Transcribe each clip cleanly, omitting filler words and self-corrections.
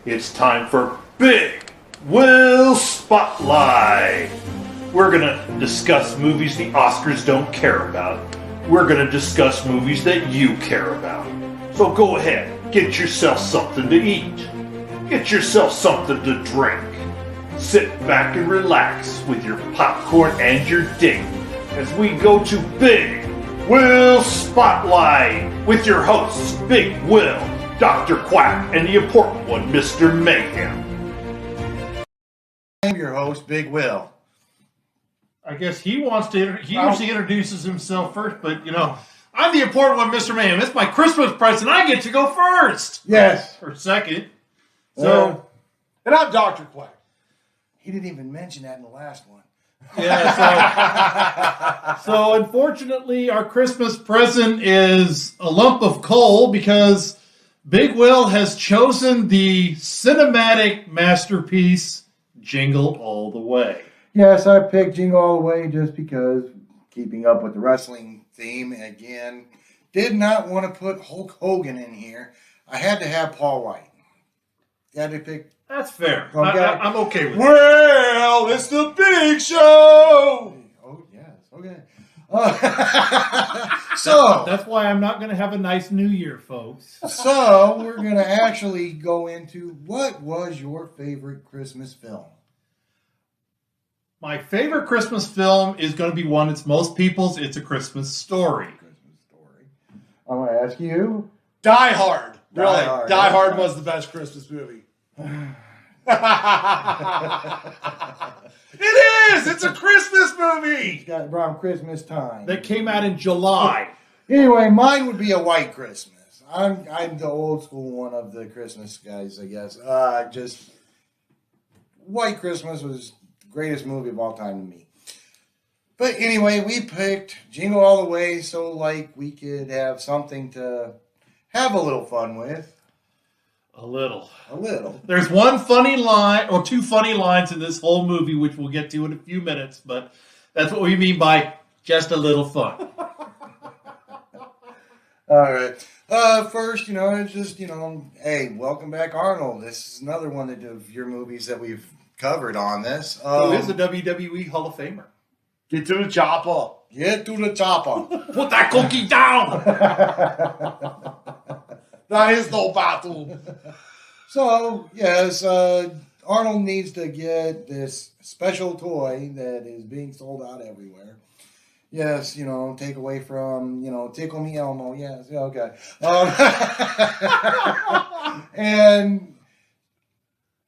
It's time for Big Will Spotlight. We're going to discuss movies the Oscars don't care about. We're going to discuss movies that you care about. So go ahead, get yourself something to eat. Get yourself something to drink. Sit back and relax with your popcorn and your date as we go to Big Will Spotlight with your hosts, Big Will, Dr. Quack, and the important one, Mr. Mayhem. I'm your host, Big Will. I guess he wants to. He usually introduces himself first, but I'm the important one, Mr. Mayhem. It's my Christmas present. I get to go first. Yes. Or second. So, and I'm Dr. Quack. He didn't even mention that in the last one. yeah. So unfortunately, our Christmas present is a lump of coal because Big Will has chosen the cinematic masterpiece, Jingle All the Way. Yes, I picked Jingle All the Way just because, keeping up with the wrestling theme again, did not want to put Hulk Hogan in here. I had to have Paul White. Had to pick. That's fair. Okay. I'm okay with it. Well, it's the big show. Oh, yes. Okay. So That's why I'm not going to have a nice New Year, folks. So we're going to actually go into what was your favorite Christmas film? My favorite Christmas film is going to be one that's most people's. It's A Christmas Story. Christmas Story. I'm going to ask you. Die Hard. Really, Hard. Die Hard was the best Christmas movie. It is! It's a Christmas movie! It's got around Christmas time. That came out in July. Anyway, mine would be A White Christmas. I'm the old school one of the Christmas guys, I guess. Just White Christmas was the greatest movie of all time to me. But anyway, we picked Jingle All the Way so we could have something to have a little fun with. A little. There's one funny line, or two funny lines in this whole movie, which we'll get to in a few minutes, but that's what we mean by just a little fun. All right. First, it's just, hey, welcome back, Arnold. This is another one of your movies that we've covered on this. Who is a WWE Hall of Famer? Get to the chopper. Get to the chopper. Put that cookie down! That is no battle. So, yes, Arnold needs to get this special toy that is being sold out everywhere. Yes, take away from, Tickle Me Elmo. Yes, yeah, okay. And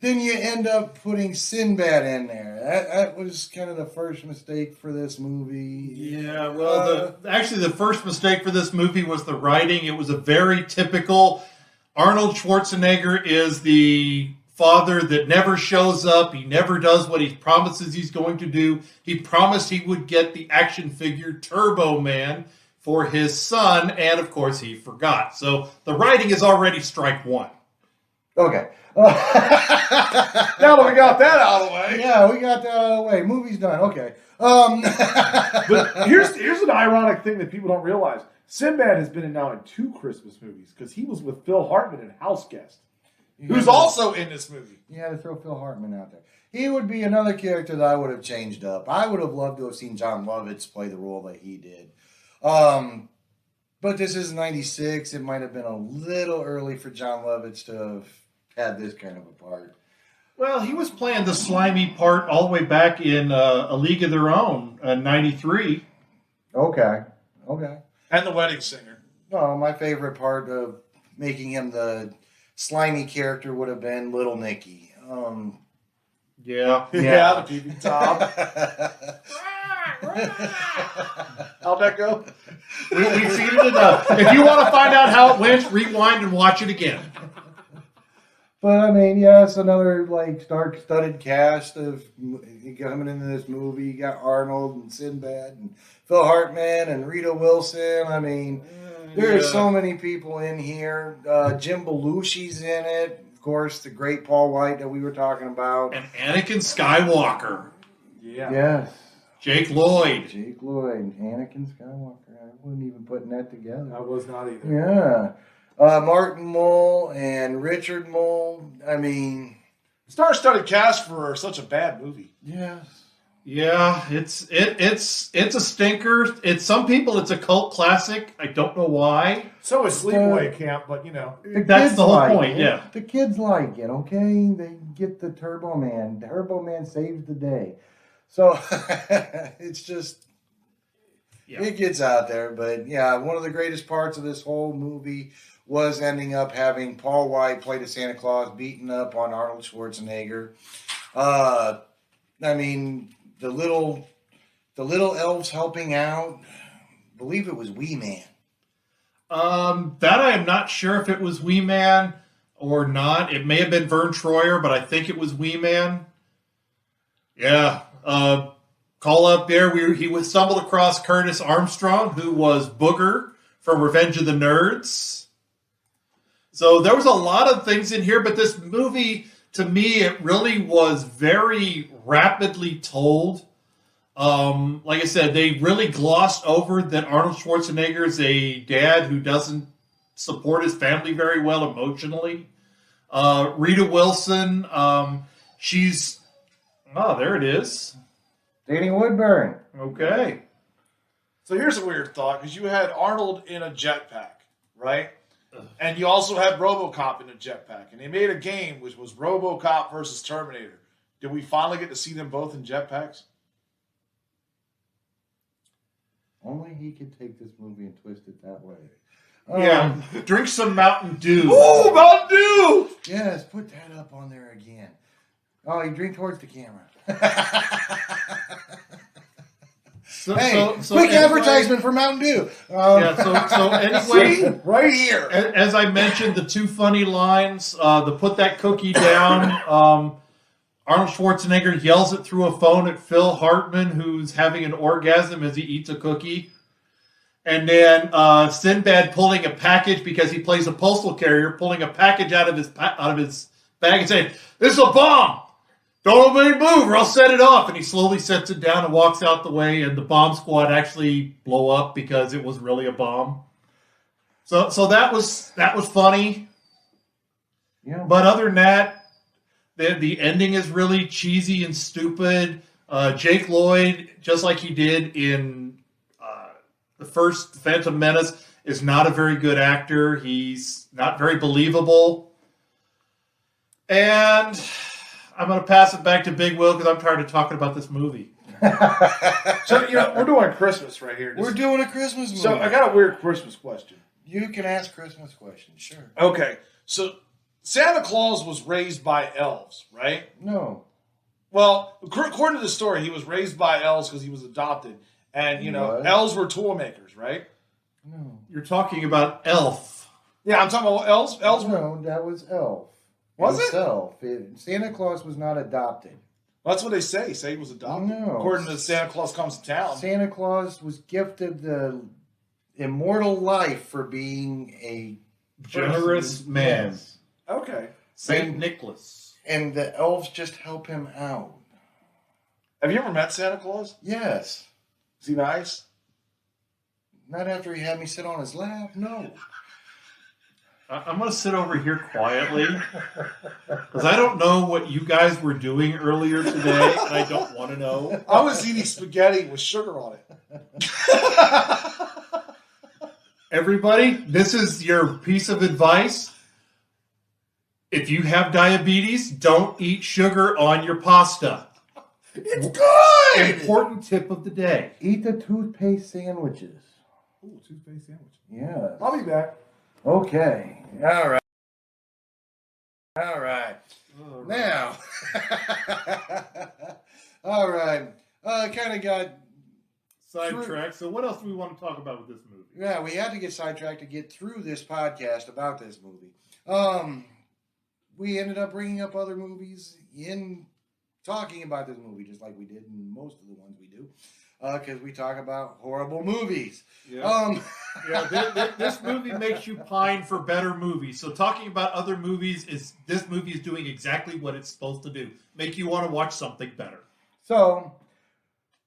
then you end up putting Sinbad in there. That was kind of the first mistake for this movie. Yeah, well, actually the first mistake for this movie was the writing. It was a very typical... Arnold Schwarzenegger is the father that never shows up. He never does what he promises he's going to do. He promised he would get the action figure Turbo Man for his son, and of course he forgot. So the writing is already strike one. Okay. Now that we got that out of the way. Yeah, we got that out of the way. Movie's done. Okay. But here's an ironic thing that people don't realize. Sinbad has been in now in 2 Christmas movies because he was with Phil Hartman in House Guest, who's also in this movie. You had to throw Phil Hartman out there. He would be another character that I would have changed up. I would have loved to have seen John Lovitz play the role that he did. But this is 96. It might have been a little early for John Lovitz to have had this kind of a part. Well, he was playing the slimy part all the way back in A League of Their Own, 93. Okay. And the Wedding Singer. No, my favorite part of making him the slimy character would have been Little Nicky. Yeah. The peeping Tom. How'd that go? We've seen it enough. If you want to find out how it went, rewind and watch it again. But I mean, yes, another star-studded cast of coming into this movie. You got Arnold and Sinbad and Phil Hartman and Rita Wilson. I mean, there's so many people in here. Jim Belushi's in it. Of course, the great Paul White that we were talking about. And Anakin Skywalker. Yeah. Yes. Jake Lloyd. Anakin Skywalker. I wasn't even putting that together. I was not either. Yeah. Martin Mull and Richard Mull. I mean, Star-studded cast for such a bad movie. yes. Yeah, it's a stinker. It's some people. It's a cult classic. I don't know why. So is Sleepaway Camp, but you know. That's kids the whole like point. it. Yeah. The kids like it, okay? They get the Turbo Man. Turbo Man saves the day. So it's just, Yeah. it gets out there. But yeah, one of the greatest parts of this whole movie was ending up having Paul White play the Santa Claus, beating up on Arnold Schwarzenegger. I mean, the little elves helping out. I believe it was Wee Man. That I am not sure if it was Wee Man or not. It may have been Vern Troyer, but I think it was Wee Man. Yeah. Call up there. He stumbled across Curtis Armstrong, who was Booger from Revenge of the Nerds. So there was a lot of things in here, but this movie, to me, it really was very rapidly told. Like I said, they really glossed over that Arnold Schwarzenegger is a dad who doesn't support his family very well emotionally. Rita Wilson, she's... Oh, there it is. Danny Woodburn. Okay. So here's a weird thought, because you had Arnold in a jetpack, right? And you also had RoboCop in a jetpack. And they made a game which was RoboCop versus Terminator. Did we finally get to see them both in jetpacks? Only he could take this movie and twist it that way. Yeah. Drink some Mountain Dew. Oh, Mountain Dew! Yes, put that up on there again. Oh, you drink towards the camera. So, Hey, so quick anyway- advertisement for Mountain Dew. Yeah, so anyway, See? Right here. as I mentioned, the two funny lines, the put that cookie down, Arnold Schwarzenegger yells it through a phone at Phil Hartman, who's having an orgasm as he eats a cookie. And then Sinbad pulling a package, because he plays a postal carrier, pulling a package out of his bag and saying, "This is a bomb! Don't let me move or I'll set it off." And he slowly sets it down and walks out the way, and the bomb squad actually blow up because it was really a bomb. So that was funny. Yeah. But other than that, the ending is really cheesy and stupid. Jake Lloyd, just like he did in the first Phantom Menace, is not a very good actor. He's not very believable. And I'm going to pass it back to Big Will because I'm tired of talking about this movie. So, we're doing Christmas right here. We're doing a Christmas movie. So I got a weird Christmas question. You can ask Christmas questions, sure. Okay, so Santa Claus was raised by elves, right? No. Well, according to the story, he was raised by elves because he was adopted. And, What? elves were tool makers, right? No. You're talking about Elf. Yeah, I'm talking about elves. Elves were... No, that was Elf. Was it? Elf. Santa Claus was not adopted. That's what they say. Say he was adopted. No. According to Santa Claus Comes to Town. Santa Claus was gifted the immortal life for being a Generous person. man. Yes. Okay. Saint Nicholas. And the elves just help him out. Have you ever met Santa Claus? Yes. Is he nice? Not after he had me sit on his lap, no. I'm going to sit over here quietly because I don't know what you guys were doing earlier today, and I don't want to know. I was eating spaghetti with sugar on it. Everybody, this is your piece of advice. If you have diabetes, don't eat sugar on your pasta. It's good! Important tip of the day. Eat the toothpaste sandwiches. Ooh, toothpaste sandwich. Yeah. I'll be back. Okay. All right. All right. Now. All right. Kind of got... Sidetrack. So what else do we want to talk about with this movie? Yeah, we had to get sidetracked to get through this podcast about this movie. We ended up bringing up other movies in talking about this movie, just like we did in most of the ones we do, because we talk about horrible movies. Yeah. This movie makes you pine for better movies. So talking about other movies this movie is doing exactly what it's supposed to do. Make you want to watch something better. So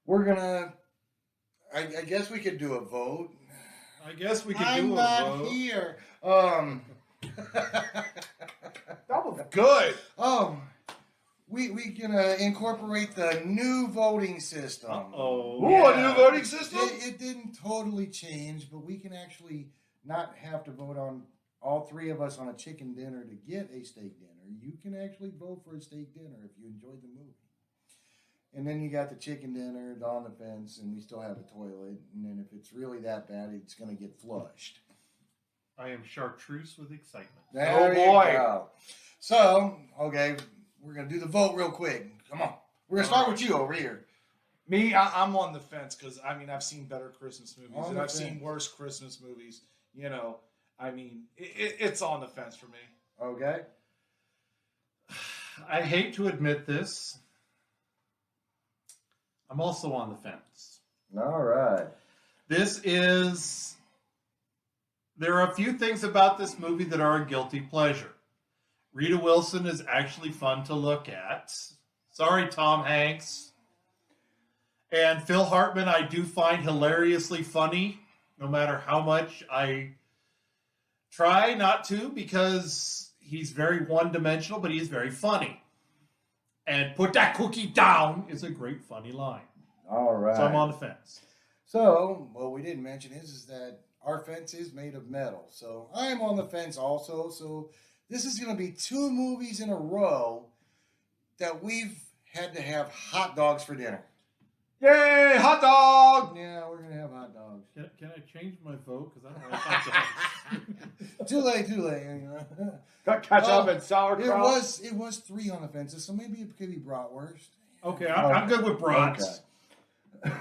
we're gonna. I guess we could do a vote. I guess we could I'm do a not vote. here. That was good. We gonna incorporate the new voting system. Uh-oh. Ooh, a new voting system? It didn't totally change, but we can actually not have to vote on all three of us on a chicken dinner to get a steak dinner. You can actually vote for a steak dinner if you enjoyed the movie. And then you got the chicken dinner on the fence, and we still have a toilet. And then if it's really that bad, it's going to get flushed. I am chartreuse with excitement. There you boy. go. So, okay, we're going to do the vote real quick. Come on. We're going to start with you over here. Me, I'm on the fence because I mean I've seen better Christmas movies On and the I've seen fence. worse Christmas movies. You know, I mean it's on the fence for me. Okay. I hate to admit this. I'm also on the fence. All right. There are a few things about this movie that are a guilty pleasure. Rita Wilson is actually fun to look at. Sorry, Tom Hanks. And Phil Hartman, I do find hilariously funny, no matter how much I try not to, because he's very one-dimensional, but he is very funny. And put that cookie down is a great funny line. All right. So I'm on the fence. So, what we didn't mention is that our fence is made of metal. So, I am on the fence also. So, this is going to be 2 movies in a row that we've had to have hot dogs for dinner. Yay, hot dog! Yeah, we're going to have hot dogs. Can I change my vote? Because I don't like hot dogs. Too late. Got ketchup and It sauerkraut. was 3 on the fences, so maybe it could be bratwurst. Okay, I'm good with brats.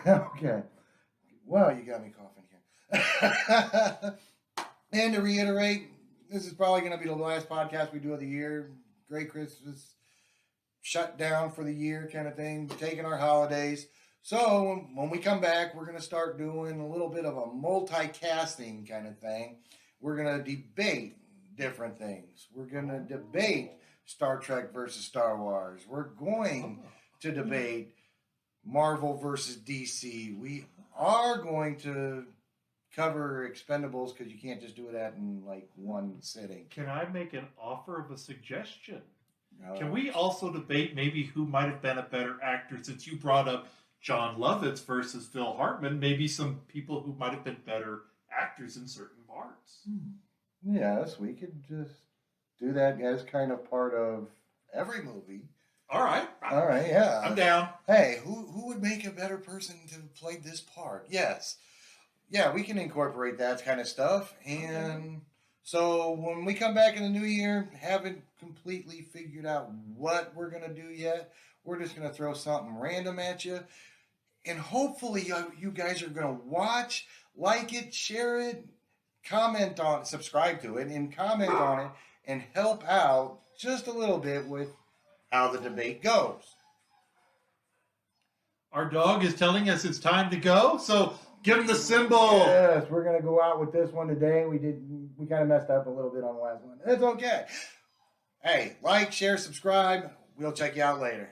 Okay. Well, you got me coughing here. And to reiterate, this is probably going to be the last podcast we do of the year. Great Christmas, shut down for the year kind of thing, taking our holidays. So when we come back, we're going to start doing a little bit of a multicasting kind of thing. We're going to debate different things. We're going to debate Star Trek versus Star Wars. We're going to debate Marvel versus DC. We are going to cover Expendables because you can't just do that in like one sitting. Can I make an offer of a suggestion? Can we also debate maybe who might have been a better actor, since you brought up John Lovitz versus Phil Hartman, maybe some people who might have been better actors in certain parts. Yes, we could just do that as kind of part of every movie. All right. All right, yeah. I'm down. Hey, who would make a better person to play this part? Yes. Yeah, we can incorporate that kind of stuff. And so when we come back in the new year, haven't completely figured out what we're going to do yet. We're just going to throw something random at you. And hopefully you guys are going to watch, like it, share it, comment on it, subscribe to it, and comment on it, and help out just a little bit with how the debate goes. Our dog is telling us it's time to go, so give him the symbol. Yes, we're going to go out with this one today. We kind of messed up a little bit on the last one. It's okay. Hey, like, share, subscribe. We'll check you out later.